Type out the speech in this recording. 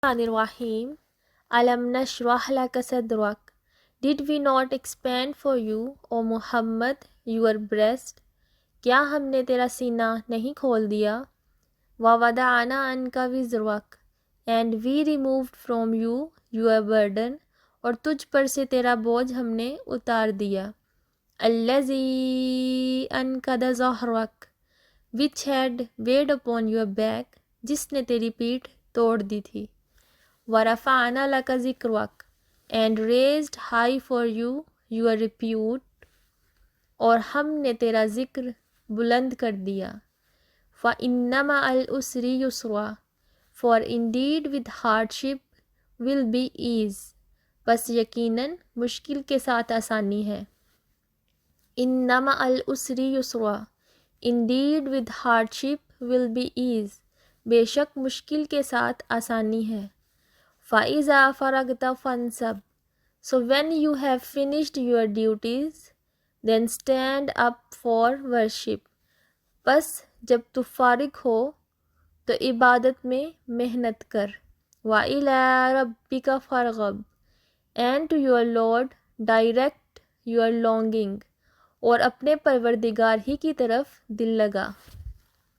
Bismillahirrahmanirrahim. Alam nashrah laka sadrak. Did we not expand for you, O Muhammad, your breast? کیا ہم نے تیرا سینہ نہیں کھول دیا؟ وَوَضَعْنَا عَنْكَ وِزْرَكَ. And we removed from you your burden. اور تجھ پر سے تیرا بوجھ ہم نے اتار دیا. الَّذِي أَنْقَضَ ظَهْرَكَ. which had weighed upon your back. جس نے تیری پیٹھ توڑ دی تھی. وَرَفَعْنَا لَكَ ذِكْرَكَ. and raised high for you your repute. اور ہم نے تیرا ذکر بلند کر دیا. فَإِنَّ مَعَ الْعُسْرِ يُسْرًا. for indeed with hardship will be ease. بس یقیناً مشکل کے ساتھ آسانی ہے. إِنَّ مَعَ الْعُسْرِ يُسْرًا. indeed with hardship will be ease. بے شک مشکل کے ساتھ آسانی ہے. فَإِذَا فَرَغْتَ فَانْصَبْ. so when you have finished your duties, then stand up for worship. بس جب تو فارغ ہو تو عبادت میں محنت کر. وَإِلَىٰ رَبِّكَ فَارْغَب. and to your Lord direct your longing. اور اپنے پروردگار ہی کی طرف دل لگا.